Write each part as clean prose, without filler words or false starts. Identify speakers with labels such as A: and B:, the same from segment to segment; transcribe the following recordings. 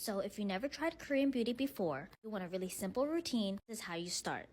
A: So if you never tried Korean beauty before, you want a really simple routine, this is how you start.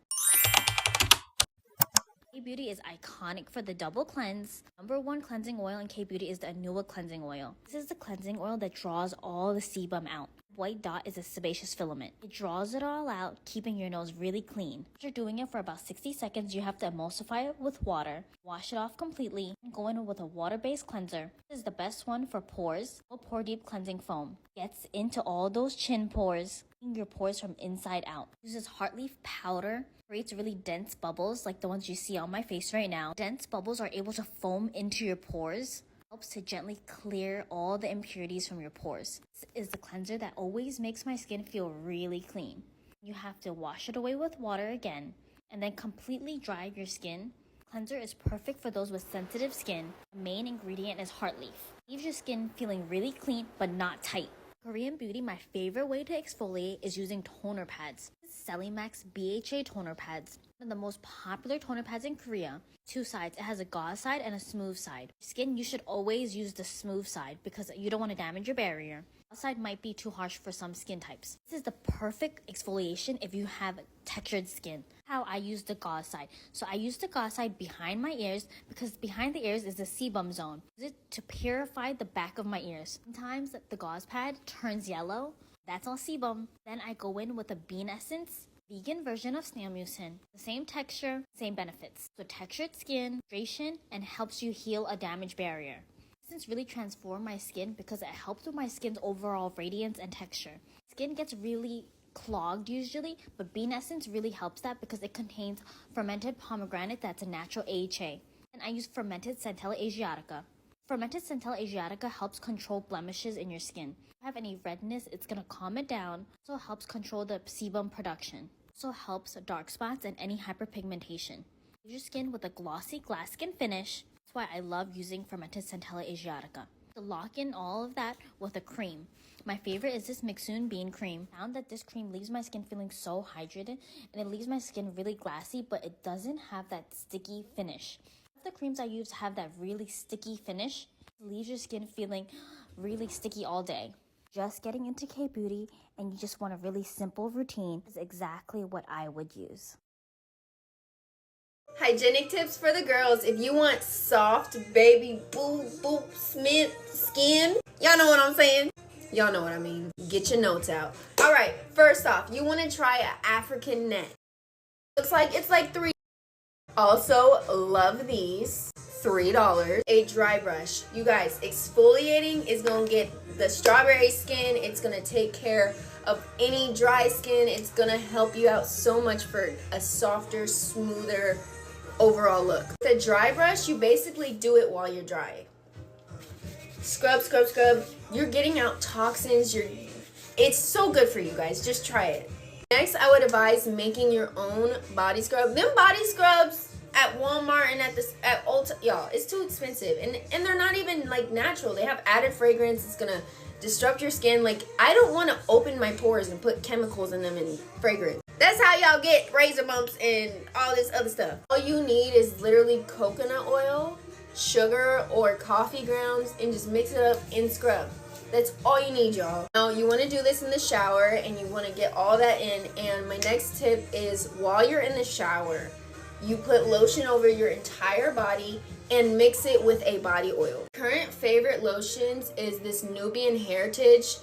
A: K-Beauty is iconic for the double cleanse. #1 cleansing oil in K-Beauty is the Anua cleansing oil. This is the cleansing oil that draws all the sebum out. White dot is a sebaceous filament. It draws it all out, keeping your nose really clean. After doing it for about 60 seconds, you have to emulsify it with water, wash it off completely, and go in with a water-based cleanser. This is the best one for pores. No pore deep cleansing foam. Gets into all those chin pores, cleaning your pores from inside out. Uses heart leaf powder. Creates really dense bubbles like the ones you see on my face right now. Dense bubbles are able to foam into your pores. Helps to gently clear all the impurities from your pores. This is the cleanser that always makes my skin feel really clean. You have to wash it away with water again and then completely dry your skin. Cleanser is perfect for those with sensitive skin. The main ingredient is heart leaf. Leaves your skin feeling really clean but not tight. Korean beauty, my favorite way to exfoliate is using toner pads. Celimax BHA toner pads. One of the most popular toner pads in Korea. Two sides. It has a gauze side and a smooth side. Skin, you should always use the smooth side because you don't want to damage your barrier. Gauze side might be too harsh for some skin types. This is the perfect exfoliation if you have textured skin. How I use the gauze side. So I use the gauze side behind my ears because behind the ears is the sebum zone. Use it to purify the back of my ears. Sometimes the gauze pad turns yellow. That's all sebum. Then I go in with a bean essence, vegan version of snail mucin. The same texture, same benefits. So textured skin, hydration, and helps you heal a damaged barrier. Essence really transformed my skin because it helps with my skin's overall radiance and texture. Skin gets really clogged usually, but bean essence really helps that because it contains fermented pomegranate that's a natural AHA. And I use fermented Centella asiatica. Fermented Centella asiatica helps control blemishes in your skin. If you have any redness, it's going to calm it down. Also helps control the sebum production. Also helps dark spots and any hyperpigmentation. Leaves your skin with a glossy glass skin finish. That's why I love using fermented Centella asiatica. To lock in all of that with a cream. My favorite is this Mixun bean cream. I found that this cream leaves my skin feeling so hydrated and it leaves my skin really glassy, but it doesn't have that sticky finish. The creams I use have that really sticky finish. It leaves your skin feeling really sticky all day. Just getting into K-Beauty and you just want a really simple routine is exactly what I would use.
B: Hygienic tips for the girls. If you want soft baby boop skin, y'all know what I'm saying? Y'all know what I mean. Get your notes out. All right, first off, you want to try an African net. Looks like it's like $3. Also, love these. $3. A dry brush. You guys, exfoliating is going to get the strawberry skin. It's going to take care of any dry skin. It's going to help you out so much for a softer, smoother overall look. The dry brush, you basically do it while you're drying. Scrub, scrub, scrub. You're getting out toxins. It's so good for you guys. Just try it. Next, I would advise making your own body scrub. Them body scrubs at Walmart and at Ulta, y'all, it's too expensive. And they're not even like natural. They have added fragrance. It's gonna disrupt your skin. Like, I don't want to open my pores and put chemicals in them and fragrance. That's how y'all get razor bumps and all this other stuff. All you need is literally coconut oil, sugar, or coffee grounds, and just mix it up and scrub. That's all you need, y'all. Now, you want to do this in the shower, and you want to get all that in. And my next tip is while you're in the shower, you put lotion over your entire body and mix it with a body oil. Current favorite lotions is this Nubian Heritage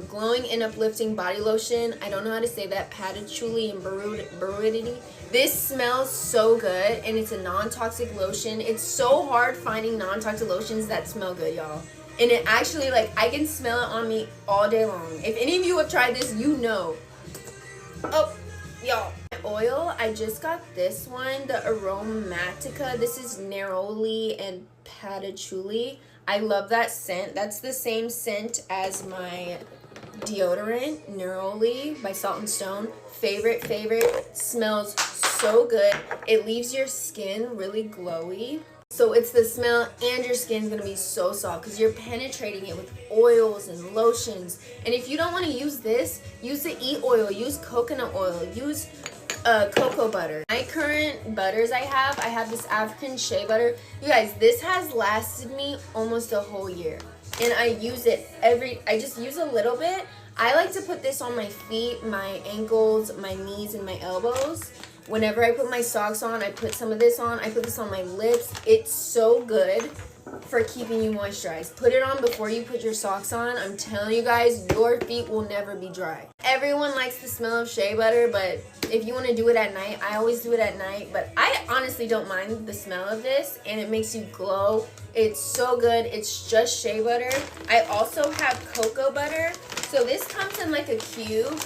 B: glowing and uplifting body lotion. I don't know how to say that. Patchouli and Baruidity. This smells so good, and it's a non-toxic lotion. It's so hard finding non-toxic lotions that smell good, y'all. And it actually, like, I can smell it on me all day long. If any of you have tried this, you know. Oh, y'all. Oil, I just got this one, the Aromatica. This is Neroli and Patchouli. I love that scent. That's the same scent as my deodorant, Neroli by Salt & Stone. Favorite. Smells so good. It leaves your skin really glowy. So it's the smell, and your skin's gonna be so soft because you're penetrating it with oils and lotions. And if you don't want to use this, use the oil, use coconut oil, use cocoa butter. My current butters I have this African shea butter. You guys, this has lasted me almost a whole year. And I use it I just use a little bit. I like to put this on my feet, my ankles, my knees, and my elbows. Whenever I put my socks on, I put some of this on. I put this on my lips. It's so good for keeping you moisturized. Put it on before you put your socks on. I'm telling you guys, your feet will never be dry. Everyone likes the smell of shea butter, but if you want to do it at night, I always do it at night. But I honestly don't mind the smell of this, and it makes you glow. It's so good. It's just shea butter. I also have cocoa butter. So this comes in like a cube.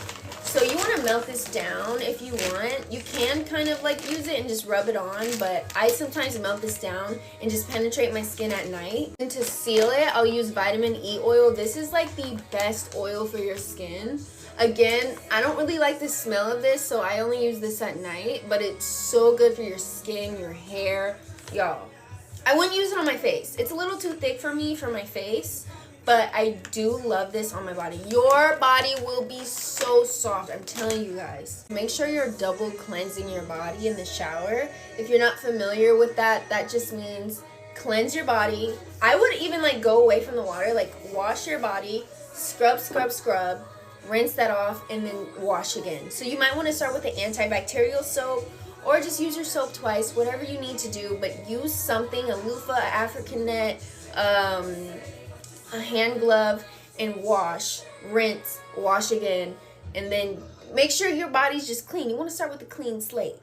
B: So you want to melt this down if you want. You can kind of like use it and just rub it on, but I sometimes melt this down and just penetrate my skin at night. And to seal it, I'll use vitamin E oil. This is like the best oil for your skin. Again, I don't really like the smell of this, so I only use this at night, but it's so good for your skin, your hair. Y'all, I wouldn't use it on my face. It's a little too thick for me for my face. But I do love this on my body. Your body will be so soft, I'm telling you guys. Make sure you're double cleansing your body in the shower. If you're not familiar with that, that just means cleanse your body. I would even like go away from the water, like wash your body, scrub, scrub, scrub, rinse that off, and then wash again. So you might want to start with the antibacterial soap, or just use your soap twice, whatever you need to do, but use something, a loofah, an African net, a hand glove, and wash, rinse, wash again, and then make sure your body's just clean. You want to start with a clean slate.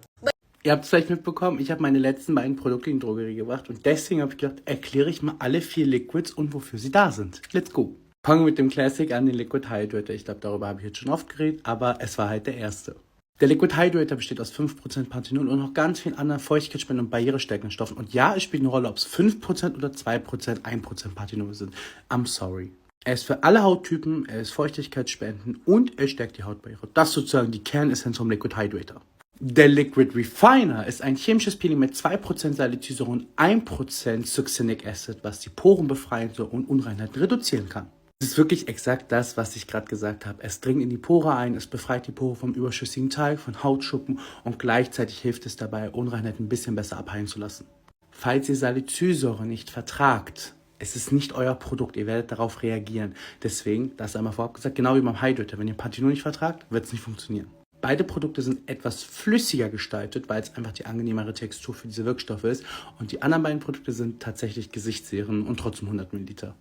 C: Ihr habt es vielleicht mitbekommen, ich habe meine letzten beiden Produkte in die Drogerie gebracht und deswegen habe ich gedacht, erkläre ich mal alle 4 Liquids und wofür sie da sind. Let's go! Fangen wir mit dem Classic an, den Liquid Hydrator. Ich glaube, darüber habe ich jetzt schon oft geredet, aber es war halt der erste. Der Liquid Hydrator besteht aus 5% Panthenol und noch ganz vielen anderen feuchtigkeitsspendenden und barrierestärkenden Stoffen. Und ja, es spielt eine Rolle, ob es 5% oder 2%, 1% Panthenol sind. I'm sorry. Er ist für alle Hauttypen, er ist feuchtigkeitsspendend und er stärkt die Hautbarriere. Das ist sozusagen die Kernessenz vom Liquid Hydrator. Der Liquid Refiner ist ein chemisches Peeling mit 2% Salicylsäure und 1% Succinic Acid, was die Poren befreien soll und Unreinheiten reduzieren kann. Es ist wirklich exakt das, was ich gerade gesagt habe. Es dringt in die Pore ein, es befreit die Pore vom überschüssigen Talg, von Hautschuppen und gleichzeitig hilft es dabei, Unreinheiten ein bisschen besser abheilen zu lassen. Falls ihr Salicylsäure nicht vertragt, es ist nicht euer Produkt, ihr werdet darauf reagieren. Deswegen, das einmal vorab gesagt, genau wie beim Hydrator, wenn ihr Panthenol nicht vertragt, wird es nicht funktionieren. Beide Produkte sind etwas flüssiger gestaltet, weil es einfach die angenehmere Textur für diese Wirkstoffe ist. Und die anderen beiden Produkte sind tatsächlich Gesichtsserien und trotzdem 100 Milliliter.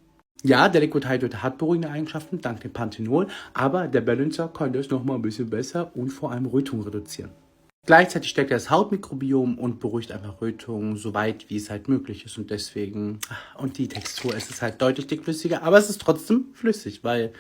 C: Ja, der Liquid Hydrator hat beruhigende Eigenschaften, dank dem Panthenol, aber der Balancer kann das nochmal ein bisschen besser und vor allem Rötung reduzieren. Gleichzeitig stärkt er das Hautmikrobiom und beruhigt einfach Rötungen so weit, wie es halt möglich ist. Und deswegen, und die Textur, es ist halt deutlich dickflüssiger, aber es ist trotzdem flüssig, weil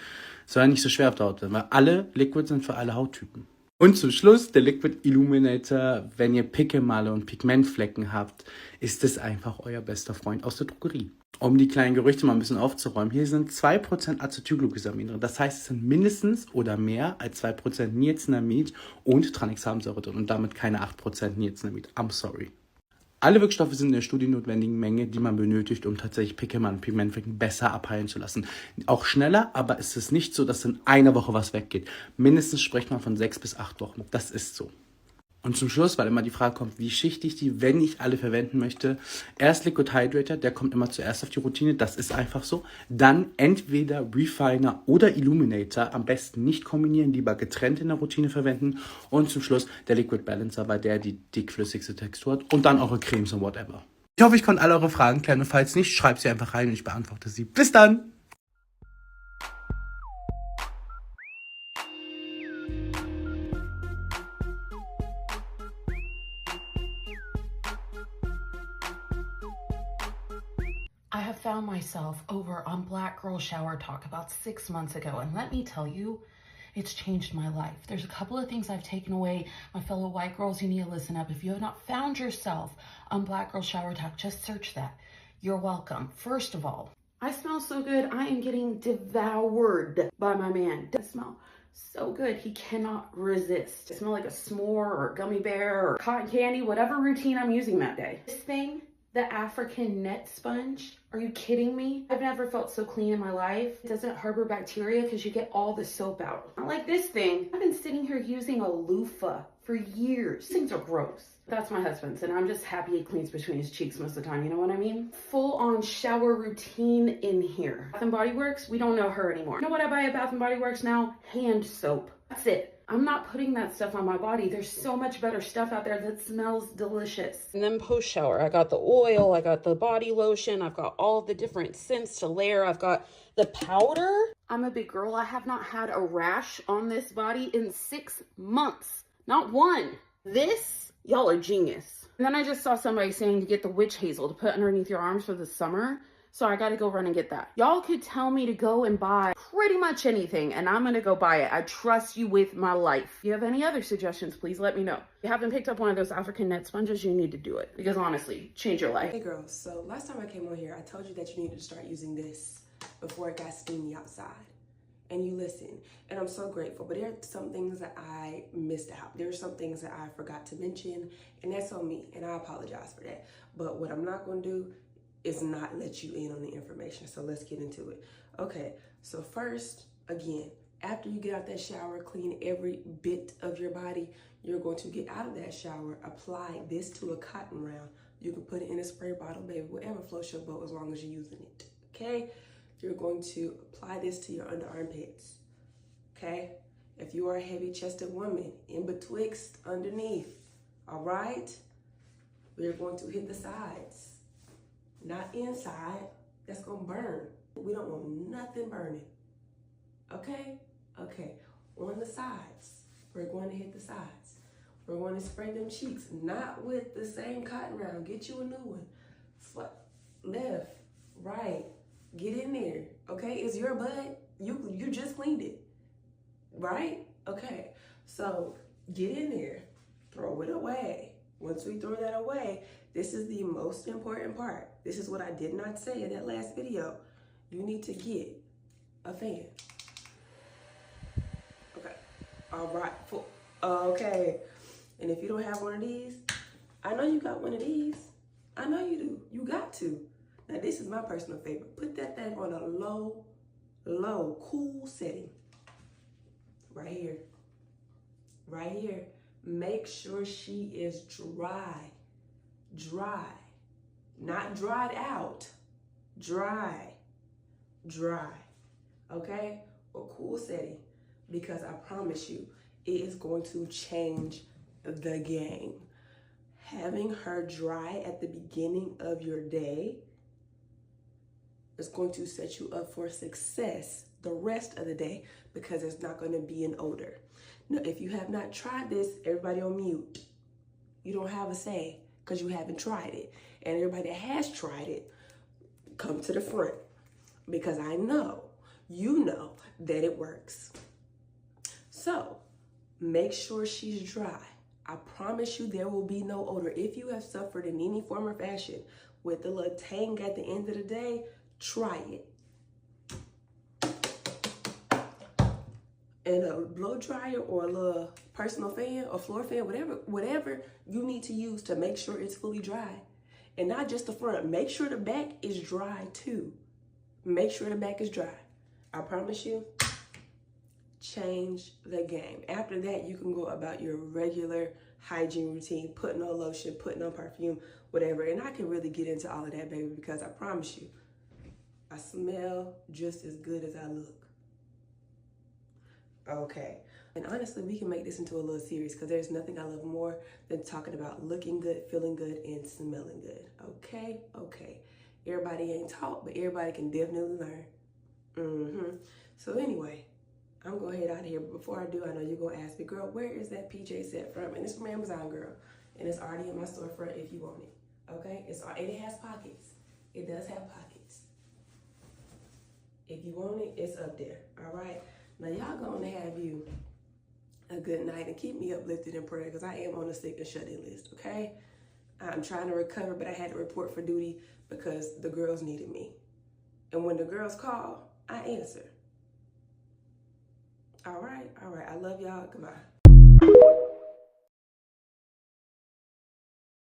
C: es soll ja nicht so schwer auf der Haut sein, weil alle Liquids sind für alle Hauttypen. Und zum Schluss der Liquid Illuminator. Wenn ihr Pickelmale und Pigmentflecken habt, ist es einfach euer bester Freund aus der Drogerie. Um die kleinen Gerüchte mal ein bisschen aufzuräumen, hier sind 2% Acetylglyceramin drin. Das heißt, es sind mindestens oder mehr als 2% Niacinamid und Tranexamsäure drin und damit keine 8% Niacinamid. I'm sorry. Alle Wirkstoffe sind in der studiennotwendigen Menge, die man benötigt, um tatsächlich Pickelmale und Pigmentflecken besser abheilen zu lassen. Auch schneller, aber es ist nicht so, dass in einer Woche was weggeht. Mindestens spricht man von 6 bis 8 Wochen. Das ist so. Und zum Schluss, weil immer die Frage kommt, wie schichte ich die, wenn ich alle verwenden möchte. Erst Liquid Hydrator, der kommt immer zuerst auf die Routine, das ist einfach so. Dann entweder Refiner oder Illuminator, am besten nicht kombinieren, lieber getrennt in der Routine verwenden. Und zum Schluss der Liquid Balancer, weil der die dickflüssigste Textur hat. Und dann eure Cremes und whatever. Ich hoffe, ich konnte alle eure Fragen klären und falls nicht, schreibt sie einfach rein und ich beantworte sie. Bis dann!
D: I have found myself over on Black Girl Shower Talk about 6 months ago, and let me tell you, it's changed my life. There's a couple of things I've taken away. My fellow white girls, you need to listen up. If you have not found yourself on Black Girl Shower Talk, just search that. You're welcome. First of all, I smell so good. I am getting devoured by my man. I smell so good. He cannot resist. I smell like a s'more or a gummy bear or cotton candy, whatever routine I'm using that day. This thing, the African net sponge, are you kidding me? I've never felt so clean in my life. It doesn't harbor bacteria because you get all the soap out. Not like this thing. I've been sitting here using a loofah for years. These things are gross. That's my husband's, and I'm just happy he cleans between his cheeks most of the time, you know what I mean? Full on shower routine in here. Bath & Body Works, we don't know her anymore. You know what I buy at Bath & Body Works now? Hand soap. That's it. I'm not putting that stuff on my body. There's so much better stuff out there that smells delicious. And then post shower, I got the oil, I got the body lotion, I've got all the different scents to layer, I've got the powder. I'm a big girl. I have not had a rash on this body in 6 months. Not one. This, y'all are genius. And then I just saw somebody saying to get the witch hazel to put underneath your arms for the summer. So I got to go run and get that. Y'all could tell me to go and buy pretty much anything, and I'm going to go buy it. I trust you with my life. If you have any other suggestions, please let me know. If you haven't picked up one of those African net sponges, you need to do it. Because honestly, change your life.
E: Hey girls, so last time I came on here, I told you that you needed to start using this before it got steamy outside. And you listened, and I'm so grateful. But there are some things that I missed out. There are some things that I forgot to mention, and that's on me, and I apologize for that. But what I'm not going to do is not let you in on the information. So let's get into it. Okay, so first, again, after you get out that shower, clean every bit of your body, you're going to get out of that shower, apply this to a cotton round. You can put it in a spray bottle, baby, whatever floats your boat as long as you're using it, okay? You're going to apply this to your under armpits, okay? If you are a heavy-chested woman, in betwixt, underneath, all right? We're going to hit the sides. Not inside, that's gonna burn. We don't want nothing burning, okay? Okay, on the sides, we're going to hit the sides. We're going to spray them cheeks, not with the same cotton round. Get you a new one. Left, right, get in there, okay? It's your butt, you just cleaned it, right? Okay, so get in there, throw it away. Once we throw that away, this is the most important part. This is what I did not say in that last video. You need to get a fan. Okay, all right, okay. And if you don't have one of these, I know you got one of these. I know you do, you got to. Now this is my personal favorite. Put that thing on a low, cool setting. Right here, right here. Make sure she is dry, not dried out, dry, okay? A cool setting, because I promise you, it is going to change the game. Having her dry at the beginning of your day is going to set you up for success the rest of the day, because there's not going to be an odor. Now, if you have not tried this, everybody on mute. You don't have a say because you haven't tried it. And everybody that has tried it, come to the front, because I know, you know that it works. So make sure she's dry. I promise you there will be no odor. If you have suffered in any form or fashion with the little tang at the end of the day, try it. And a blow dryer or a little personal fan or floor fan, whatever you need to use to make sure it's fully dry. And not just the front, make sure the back is dry too. Make sure the back is dry. I promise you, change the game. After that, you can go about your regular hygiene routine, putting on lotion, putting on perfume, whatever. And I can really get into all of that, baby, because I promise you, I smell just as good as I look. Okay, and honestly, we can make this into a little series, because there's nothing I love more than talking about looking good, feeling good, and smelling good. Okay, okay. Everybody ain't taught, but everybody can definitely learn. So anyway, I'm gonna head out of here, but before I do, I know you're gonna ask me, girl, where is that PJ set from? And it's from Amazon, girl, and it's already in my storefront if you want it. Okay, and it has pockets. It does have pockets. If you want it, it's up there. All right. Now, y'all gonna have you a good night, and keep me uplifted in prayer, because I am on the sick and shut-in list, okay? I'm trying to recover, but I had to report for duty because the girls needed me. And when the girls call, I answer. All right. I love y'all. Goodbye.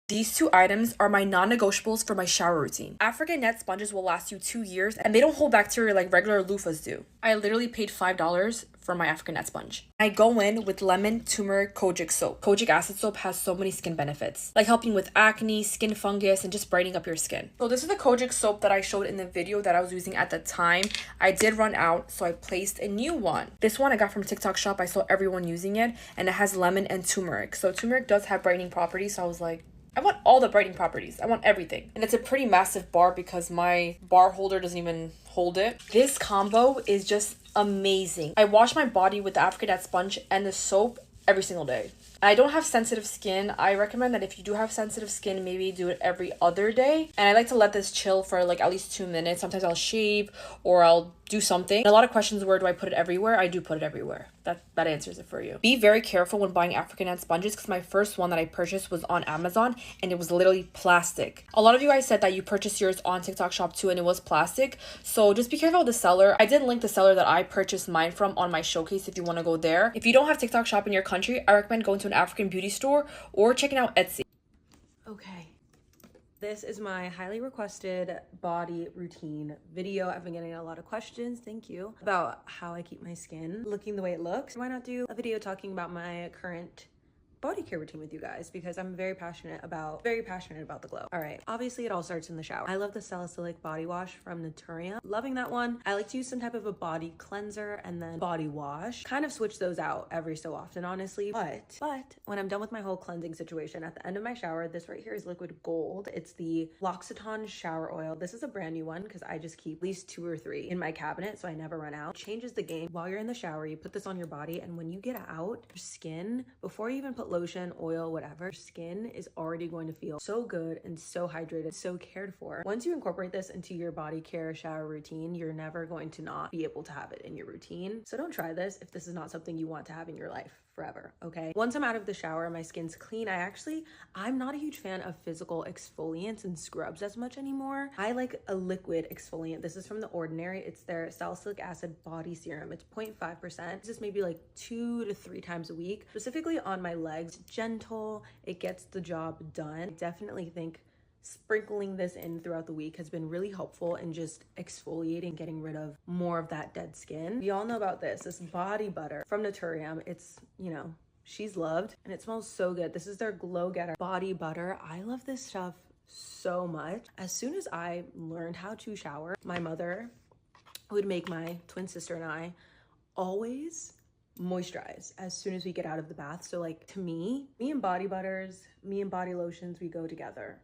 F: These two items are my non-negotiables for my shower routine. African net sponges will last you 2 years and they don't hold bacteria like regular loofahs do. I literally paid $5 for my African net sponge. I go in with lemon, turmeric, kojic soap. Kojic acid soap has so many skin benefits, like helping with acne, skin fungus, and just brightening up your skin. So this is the kojic soap that I showed in the video that I was using at the time. I did run out, so I placed a new one. This one I got from TikTok shop. I saw everyone using it, and it has lemon and turmeric. So turmeric does have brightening properties, so I was like, I want all the brightening properties. I want everything. And it's a pretty massive bar because my bar holder doesn't even hold it. This combo is just amazing. I wash my body with the African net sponge and the soap every single day. I don't have sensitive skin. I recommend that if you do have sensitive skin, maybe do it every other day. And I like to let this chill for like at least 2 minutes. Sometimes I'll shave or I'll do something. And a lot of questions were, do I put it everywhere? I do put it everywhere. That answers it for you. Be very careful when buying African net sponges because my first one that I purchased was on Amazon and it was literally plastic. A lot of you guys said that you purchased yours on TikTok shop too and it was plastic. So just be careful with the seller. I did link the seller that I purchased mine from on my showcase if you want to go there. If you don't have TikTok shop in your country, I recommend going to an African beauty store or checking out Etsy.
G: Okay. This is my highly requested body routine video. I've been getting a lot of questions, thank you, about how I keep my skin looking the way it looks. Why not do a video talking about my current body care routine with you guys because I'm very passionate about the glow. All right, obviously it all starts in the shower. I love the salicylic body wash from Naturium. Loving that one. I like to use some type of a body cleanser and then body wash. Kind of switch those out every so often, honestly. But when I'm done with my whole cleansing situation, at the end of my shower, this right here is liquid gold. It's the L'Occitane shower oil. This is a brand new one because I just keep at least 2 or 3 in my cabinet so I never run out. Changes the game. While you're in the shower, you put this on your body and when you get out, your skin, before you even put lotion, oil, whatever, your skin is already going to feel so good and so hydrated, so cared for. Once you incorporate this into your body care shower routine, you're never going to not be able to have it in your routine. So don't try this if this is not something you want to have in your life forever, okay? Once I'm out of the shower, my skin's clean. I'm not a huge fan of physical exfoliants and scrubs as much anymore. I like a liquid exfoliant. This is from The Ordinary. It's their salicylic acid body serum. It's 0.5%. This is maybe like 2 to 3 times a week, specifically on my legs. Gentle, it gets the job done. I definitely think sprinkling this in throughout the week has been really helpful in just exfoliating, getting rid of more of that dead skin. We all know about this body butter from Naturium. It's, you know, she's loved and it smells so good. This is their Glow Getter body butter. I love this stuff so much. As soon as I learned how to shower, my mother would make my twin sister and I always moisturize as soon as we get out of the bath. So like to me and body butters, me and body lotions, we go together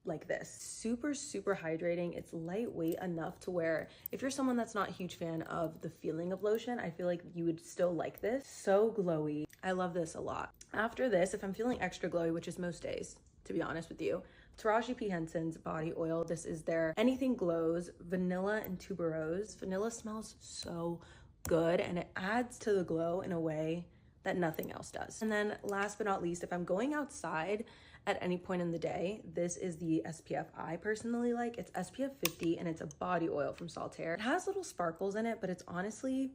G: like this. Super, super hydrating. It's lightweight enough to where if you're someone that's not a huge fan of the feeling of lotion, I feel like you would still like this. So glowy. I love this a lot. After this, if I'm feeling extra glowy, which is most days, to be honest with you, Taraji P. Henson's body oil. This is their Anything Glows Vanilla and Tuberose. Vanilla smells so good and it adds to the glow in a way that nothing else does. And then last but not least, if I'm going outside at any point in the day, this is the SPF I personally like. It's SPF 50 and it's a body oil from Saltaire. It has little sparkles in it, but it's honestly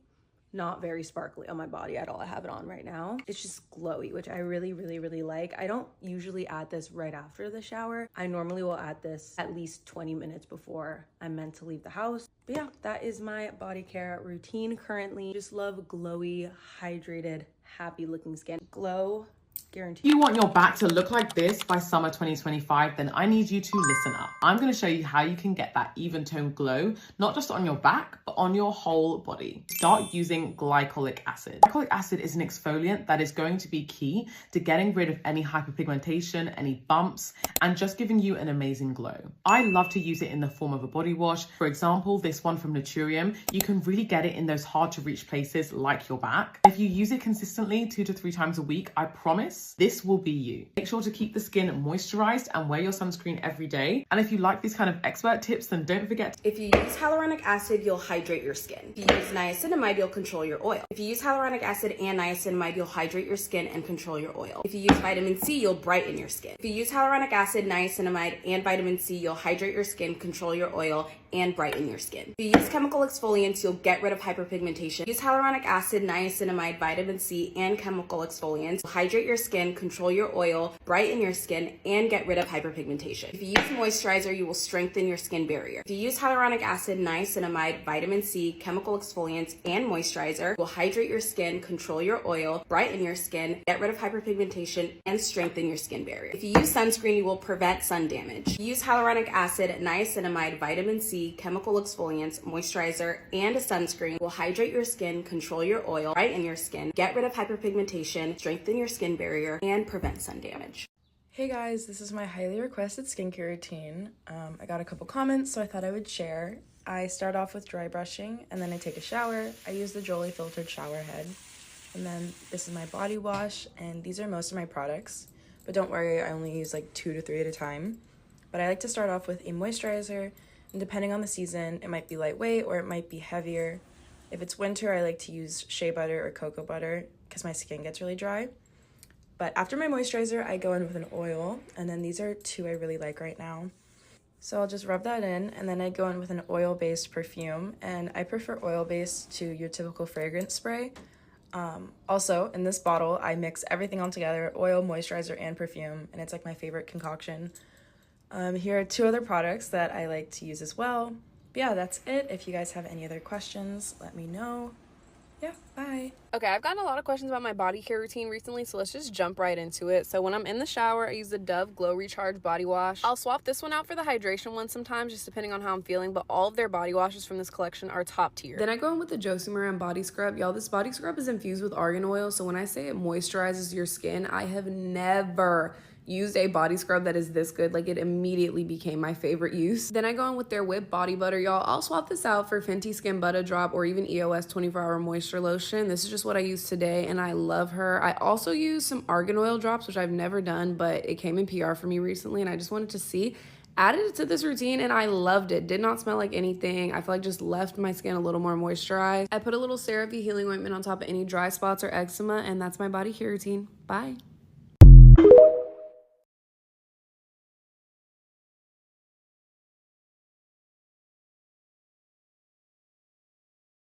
G: not very sparkly on my body at all. I have it on right now. It's just glowy, which I really, really, really like. I don't usually add this right after the shower. I normally will add this at least 20 minutes before I'm meant to leave the house. But yeah, that is my body care routine currently. Just love glowy, hydrated, happy looking skin. Glow guaranteed.
H: If you want your back to look like this by summer 2025, then I need you to listen up. I'm going to show you how you can get that even tone glow, not just on your back, but on your whole body. Start using glycolic acid. Glycolic acid is an exfoliant that is going to be key to getting rid of any hyperpigmentation, any bumps, and just giving you an amazing glow. I love to use it in the form of a body wash. For example, this one from Naturium, you can really get it in those hard to reach places like your back. If you use it consistently 2 to 3 times a week, I promise this will be you. Make sure to keep the skin moisturized and wear your sunscreen every day. And if you like these kind of expert tips, then don't forget.
I: If you use hyaluronic acid, you'll hydrate your skin. If you use niacinamide, you'll control your oil. If you use hyaluronic acid and niacinamide, you'll hydrate your skin and control your oil. If you use vitamin C, you'll brighten your skin. If you use hyaluronic acid, niacinamide, and vitamin C, you'll hydrate your skin, control your oil, and brighten your skin. If you use chemical exfoliants, you'll get rid of hyperpigmentation. Use hyaluronic acid, niacinamide, vitamin C, and chemical exfoliants to hydrate your skin, control your oil, brighten your skin, and get rid of hyperpigmentation. If you use moisturizer, you will strengthen your skin barrier. If you use hyaluronic acid, niacinamide, vitamin C, chemical exfoliants, and moisturizer, it will hydrate your skin, control your oil, brighten your skin, get rid of hyperpigmentation, and strengthen your skin barrier. If you use sunscreen, you will prevent sun damage. If you use hyaluronic acid, niacinamide, vitamin C, chemical exfoliants, moisturizer, and a sunscreen, will hydrate your skin, control your oil, brighten your skin, get rid of hyperpigmentation, strengthen your skin barrier, and prevent sun damage.
J: Hey guys, this is my highly requested skincare routine. I got a couple comments, so I thought I would share. I start off with dry brushing, and then I take a shower. I use the Jolie filtered shower head. And then this is my body wash, and these are most of my products. But don't worry, I only use like 2 to 3 at a time. But I like to start off with a moisturizer, and depending on the season, it might be lightweight or it might be heavier. If it's winter, I like to use shea butter or cocoa butter because my skin gets really dry. But after my moisturizer, I go in with an oil, and then these are 2 I really like right now. So I'll just rub that in, and then I go in with an oil-based perfume, and I prefer oil-based to your typical fragrance spray. Also, in this bottle, I mix everything all together, oil, moisturizer, and perfume, and it's like my favorite concoction. Here are 2 other products that I like to use as well. But yeah, that's it. If you guys have any other questions, let me know. Yeah, bye.
F: Okay, I've gotten a lot of questions about my body care routine recently, so let's just jump right into it. So when I'm in the shower, I use the Dove Glow Recharge body wash. I'll swap this one out for the hydration one sometimes, just depending on how I'm feeling, but all of their body washes from this collection are top tier.
K: Then I go in with the Josie Maran body scrub. Y'all, this body scrub is infused with argan oil, so when I say it moisturizes your skin, I have never used a body scrub that is this good. Like, it immediately became my favorite use. Then I go in with their whipped body butter. Y'all, I'll swap this out for Fenty Skin Butter Drop or even EOS 24-hour moisture lotion. This is just what I use today, and I love her. I also use some argan oil drops, which I've never done, but it came in PR for me recently, and I just wanted to see. Added it to this routine, and I loved it. Did not smell like anything. I feel like just left my skin a little more moisturized. I put a little CeraVe healing ointment on top of any dry spots or eczema, and that's my body care routine. Bye.